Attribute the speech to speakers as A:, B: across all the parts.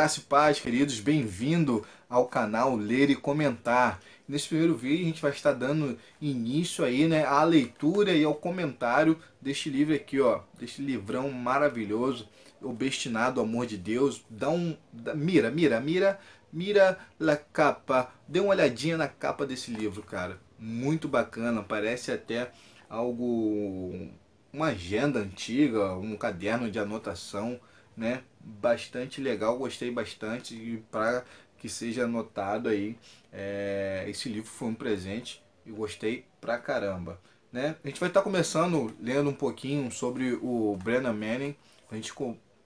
A: Graça e paz, queridos, bem-vindo ao canal Ler e Comentar. Nesse primeiro vídeo a gente vai estar dando início aí, né, à leitura e ao comentário deste livro aqui, ó, deste livrão maravilhoso, Obstinado ao Amor de Deus. Mira la capa, dê uma olhadinha na capa desse livro, cara, muito bacana, parece até algo, uma agenda antiga, um caderno de anotação, né? Bastante legal, gostei bastante, e para que seja anotado aí, esse livro foi um presente e gostei pra caramba, né? A gente vai estar começando lendo um pouquinho sobre o Brennan Manning, a gente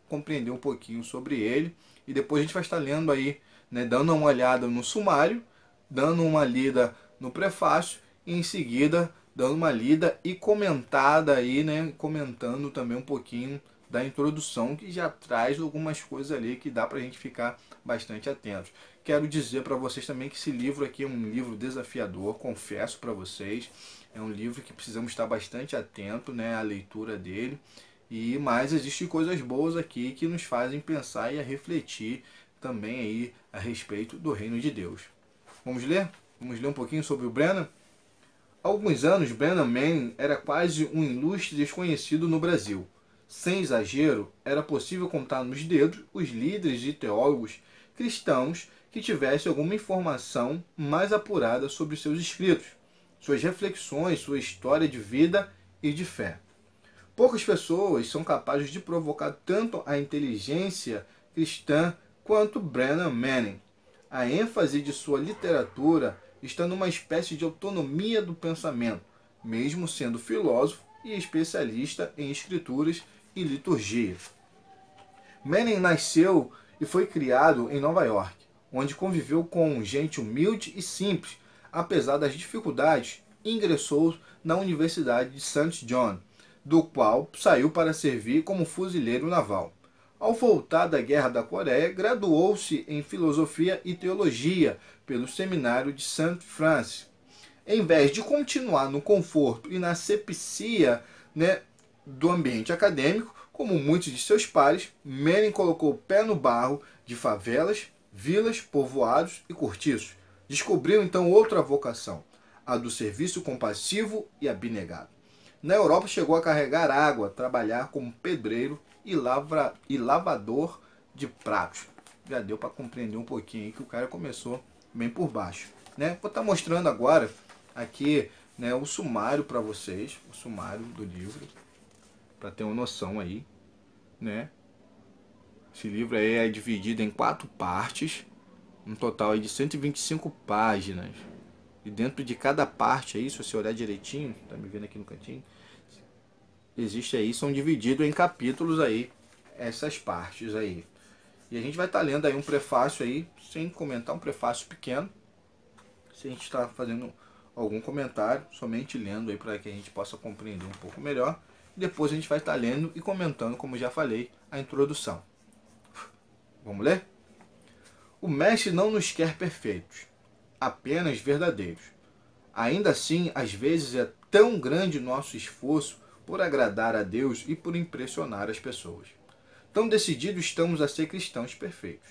A: compreender um pouquinho sobre ele, e depois a gente vai estar lendo aí, né, dando uma olhada no sumário, dando uma lida no prefácio e em seguida dando uma lida e comentada aí, né, comentando também um pouquinho da introdução, que já traz algumas coisas ali que dá pra gente ficar bastante atentos. Quero dizer para vocês também que esse livro aqui é um livro desafiador, confesso para vocês, é um livro que precisamos estar bastante atento, né, à leitura dele, mas existem coisas boas aqui que nos fazem pensar e a refletir também aí a respeito do reino de Deus. Vamos ler? Vamos ler um pouquinho sobre o Brennan? Há alguns anos, Brennan Manning era quase um ilustre desconhecido no Brasil. Sem exagero, era possível contar nos dedos os líderes e teólogos cristãos que tivessem alguma informação mais apurada sobre seus escritos, suas reflexões, sua história de vida e de fé. Poucas pessoas são capazes de provocar tanto a inteligência cristã quanto Brennan Manning. A ênfase de sua literatura está numa espécie de autonomia do pensamento, mesmo sendo filósofo e especialista em escrituras e liturgia. Manning nasceu e foi criado em Nova York, onde conviveu com gente humilde e simples. Apesar das dificuldades, ingressou na Universidade de St. John, do qual saiu para servir como fuzileiro naval. Ao voltar da Guerra da Coreia, graduou-se em Filosofia e Teologia pelo Seminário de St. Francis. Em vez de continuar no conforto e na asepsia, né, do ambiente acadêmico, como muitos de seus pares, Manning colocou o pé no barro de favelas, vilas, povoados e cortiços. Descobriu então outra vocação, a do serviço compassivo e abnegado. Na Europa chegou a carregar água, trabalhar como pedreiro e lavador de pratos. Já deu para compreender um pouquinho aí que o cara começou bem por baixo, né? Vou estar mostrando agora aqui, né, o sumário para vocês, o sumário do livro, para ter uma noção aí, né? Esse livro aí é dividido em 4 partes, um total aí de 125 páginas. E dentro de cada parte aí, se você olhar direitinho, tá me vendo aqui no cantinho, existe aí, são divididos em capítulos aí, essas partes aí. E a gente vai estar lendo aí um prefácio aí, sem comentar, um prefácio pequeno. Se a gente está fazendo algum comentário, somente lendo aí para que a gente possa compreender um pouco melhor. Depois a gente vai estar lendo e comentando, como já falei, a introdução. Vamos ler? O Mestre não nos quer perfeitos, apenas verdadeiros. Ainda assim, às vezes é tão grande nosso esforço por agradar a Deus e por impressionar as pessoas. Tão decididos estamos a ser cristãos perfeitos,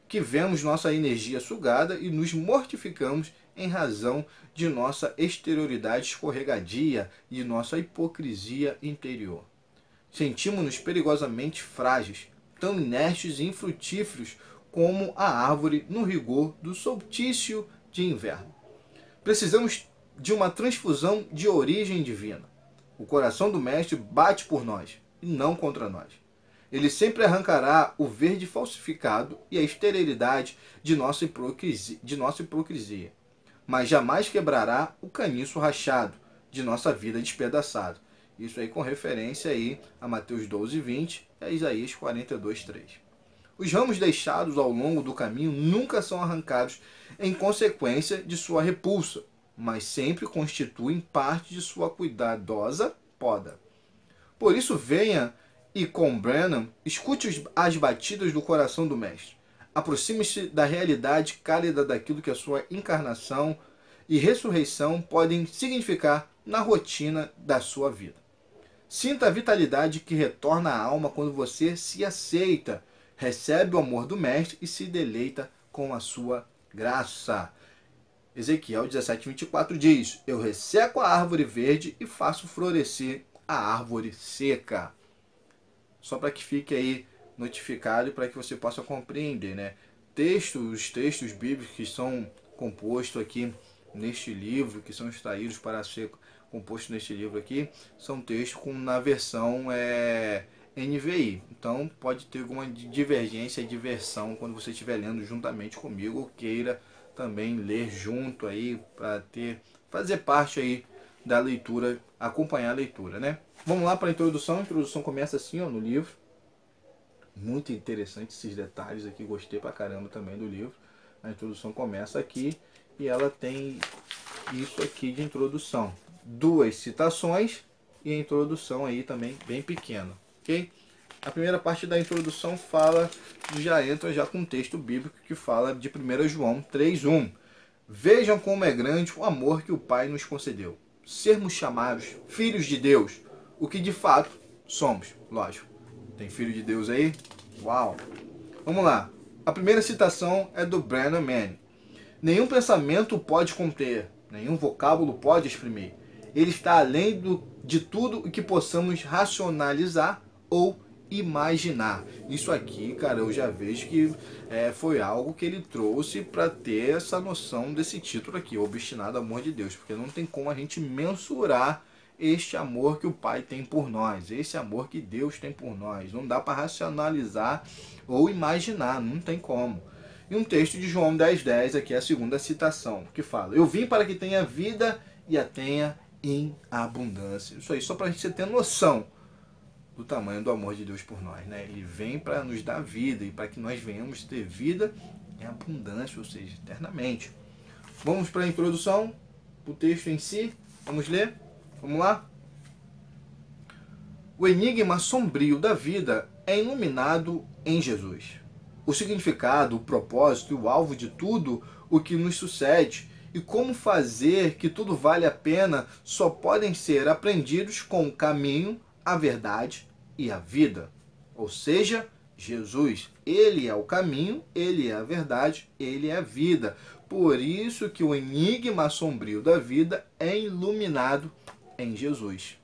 A: que vemos nossa energia sugada e nos mortificamos em razão de nossa exterioridade escorregadia e de nossa hipocrisia interior. Sentimos-nos perigosamente frágeis, tão inertes e infrutíferos como a árvore no rigor do solstício de inverno. Precisamos de uma transfusão de origem divina. O coração do Mestre bate por nós e não contra nós. Ele sempre arrancará o verde falsificado e a esterilidade de nossa hipocrisia, mas jamais quebrará o caniço rachado de nossa vida despedaçada. Isso aí com referência aí a Mateus 12:20 e a Isaías 42:3. Os ramos deixados ao longo do caminho nunca são arrancados em consequência de sua repulsa, mas sempre constituem parte de sua cuidadosa poda. Por isso venha e com Brennan, escute as batidas do coração do Mestre. Aproxime-se da realidade cálida daquilo que a sua encarnação e ressurreição podem significar na rotina da sua vida. Sinta a vitalidade que retorna à alma quando você se aceita recebe o amor do mestre e se deleita com a sua graça. Ezequiel 17:24 diz: eu resseco a árvore verde e faço florescer a árvore seca. Só para que fique aí notificado e para que você possa compreender, né? Os textos bíblicos que são compostos aqui neste livro, que são extraídos para ser compostos neste livro aqui, são textos na versão NVI. Então pode ter alguma divergência de versão quando você estiver lendo juntamente comigo, ou queira também ler junto aí para fazer parte aí da leitura, acompanhar a leitura, né? Vamos lá para a introdução. A introdução começa assim, ó, no livro. Muito interessante esses detalhes aqui, gostei pra caramba também do livro. A introdução começa aqui e ela tem isso aqui de introdução. 2 citações e a introdução aí também bem pequena, ok? A primeira parte da introdução entra com um texto bíblico que fala de 1 João 3:1. Vejam como é grande o amor que o Pai nos concedeu. Sermos chamados filhos de Deus, o que de fato somos, lógico. Tem filho de Deus aí? Uau! Vamos lá. A primeira citação é do Brennan Manning. Nenhum pensamento pode conter, nenhum vocábulo pode exprimir. Ele está além de tudo o que possamos racionalizar ou imaginar. Isso aqui, cara, eu já vejo que foi algo que ele trouxe para ter essa noção desse título aqui, Obstinado Amor de Deus, porque não tem como a gente mensurar este amor que o Pai tem por nós, esse amor que Deus tem por nós. Não dá para racionalizar ou imaginar, não tem como. E um texto de João 10:10, aqui é a segunda citação, que fala: eu vim para que tenha vida e a tenha em abundância. Isso aí, só para a gente ter noção do tamanho do amor de Deus por nós, né? Ele vem para nos dar vida e para que nós venhamos ter vida em abundância, ou seja, eternamente. Vamos para a introdução, o texto em si, vamos ler? Vamos lá? O enigma sombrio da vida é iluminado em Jesus. O significado, o propósito e o alvo de tudo o que nos sucede e como fazer que tudo vale a pena só podem ser aprendidos com o caminho, a verdade e a vida. Ou seja, Jesus, ele é o caminho, ele é a verdade, ele é a vida. Por isso que o enigma sombrio da vida é iluminado em Jesus.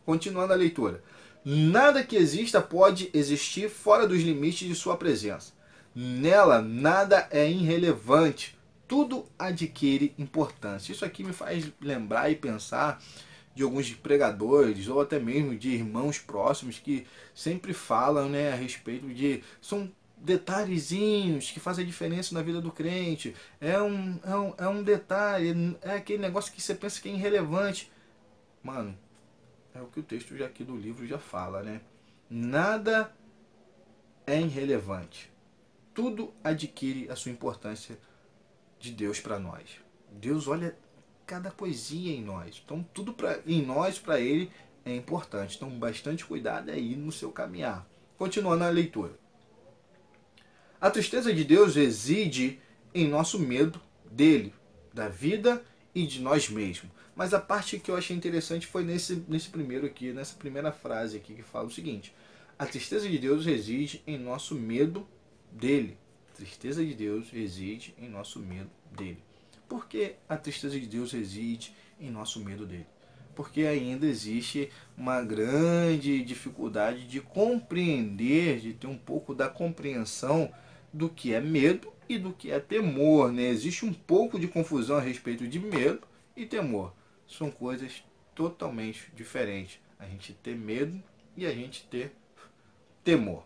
A: Continuando a leitura. Nada que exista pode existir fora dos limites de sua presença. Nela, nada é irrelevante. Tudo adquire importância. Isso aqui me faz lembrar e pensar de alguns pregadores ou até mesmo de irmãos próximos que sempre falam, né, a respeito de... São detalhezinhos que fazem a diferença na vida do crente. É um detalhe, é aquele negócio que você pensa que é irrelevante. Mano, é o que o texto aqui do livro já fala, né? Nada é irrelevante. Tudo adquire a sua importância de Deus para nós. Deus olha cada coisinha em nós. Então tudo em nós, para Ele, é importante. Então bastante cuidado aí no seu caminhar. Continuando a leitura. A tristeza de Deus reside em nosso medo dele, da vida e de nós mesmos. Mas a parte que eu achei interessante foi nesse primeiro aqui, nessa primeira frase aqui, que fala o seguinte: a tristeza de Deus reside em nosso medo dele. A tristeza de Deus reside em nosso medo dele. Por que a tristeza de Deus reside em nosso medo dele? Porque ainda existe uma grande dificuldade de compreender, de ter um pouco da compreensão do que é medo e do que é temor, né? Existe um pouco de confusão a respeito de medo e temor. São coisas totalmente diferentes. A gente ter medo e a gente ter temor.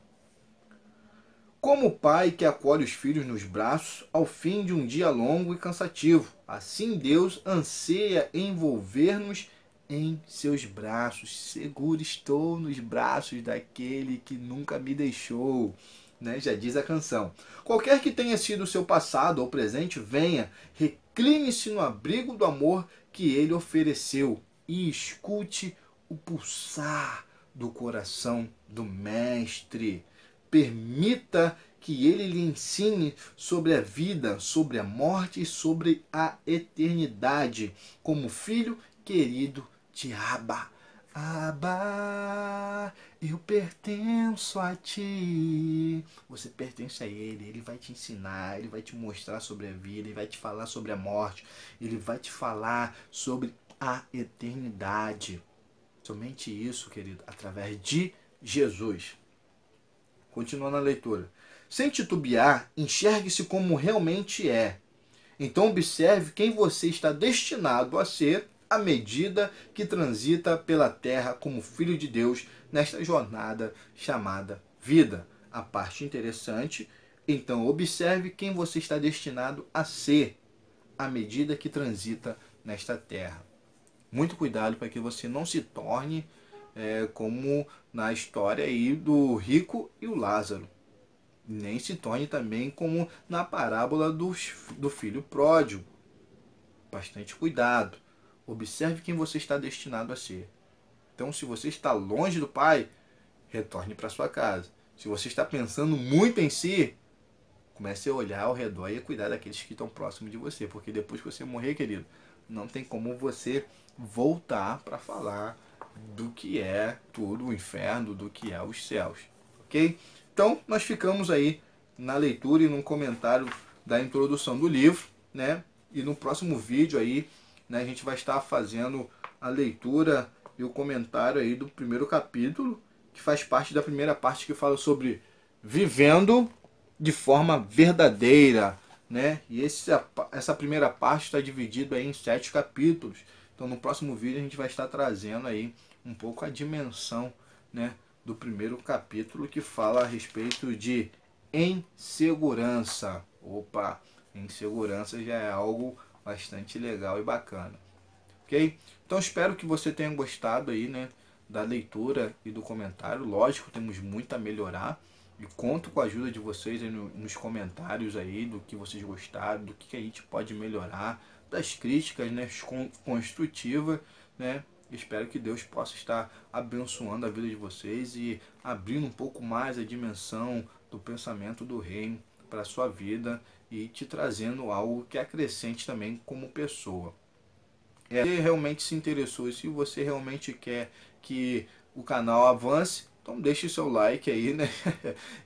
A: Como o pai que acolhe os filhos nos braços ao fim de um dia longo e cansativo, assim Deus anseia envolver-nos em seus braços. Seguro estou nos braços daquele que nunca me deixou, né? Já diz a canção. Qualquer que tenha sido o seu passado ou presente, venha, recline-se no abrigo do amor que ele ofereceu e escute o pulsar do coração do Mestre. Permita que ele lhe ensine sobre a vida, sobre a morte e sobre a eternidade, como filho querido de Abba. Abba, eu pertenço a ti. Você pertence a Ele, Ele vai te ensinar, Ele vai te mostrar sobre a vida, Ele vai te falar sobre a morte, Ele vai te falar sobre a eternidade. Somente isso, querido, através de Jesus. Continuando a leitura. Sem titubear, enxergue-se como realmente é. Então observe quem você está destinado a ser à medida que transita pela terra como filho de Deus nesta jornada chamada vida. A parte interessante, então observe quem você está destinado a ser à medida que transita nesta terra. Muito cuidado para que você não se torne como na história aí do rico e o Lázaro. Nem se torne também como na parábola do filho pródigo. Bastante cuidado. Observe quem você está destinado a ser. Então, se você está longe do Pai, retorne para sua casa. Se você está pensando muito em si, comece a olhar ao redor e a cuidar daqueles que estão próximos de você. Porque depois que você morrer, querido, não tem como você voltar para falar do que é tudo o inferno, do que é os céus. Ok? Então, nós ficamos aí na leitura e no comentário da introdução do livro, né? E no próximo vídeo aí, né, a gente vai estar fazendo a leitura e o comentário aí do primeiro capítulo, que faz parte da primeira parte que fala sobre vivendo de forma verdadeira, né? E essa primeira parte está dividida aí em 7 capítulos. Então, no próximo vídeo a gente vai estar trazendo aí um pouco a dimensão, né, do primeiro capítulo, que fala a respeito de insegurança. Opa, insegurança já é algo bastante legal e bacana. Ok? Então espero que você tenha gostado aí, né, da leitura e do comentário. Lógico, temos muito a melhorar e conto com a ajuda de vocês aí nos comentários aí, do que vocês gostaram, do que a gente pode melhorar, das críticas, né, construtivas, né. Espero que Deus possa estar abençoando a vida de vocês e abrindo um pouco mais a dimensão do pensamento do reino para a sua vida e te trazendo algo que acrescente também como pessoa. Se você realmente se interessou e se você realmente quer que o canal avance, então deixe seu like aí, né?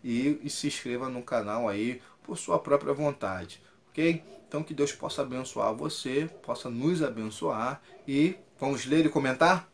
A: e se inscreva no canal aí por sua própria vontade, ok? Então que Deus possa abençoar você, possa nos abençoar e vamos ler e comentar?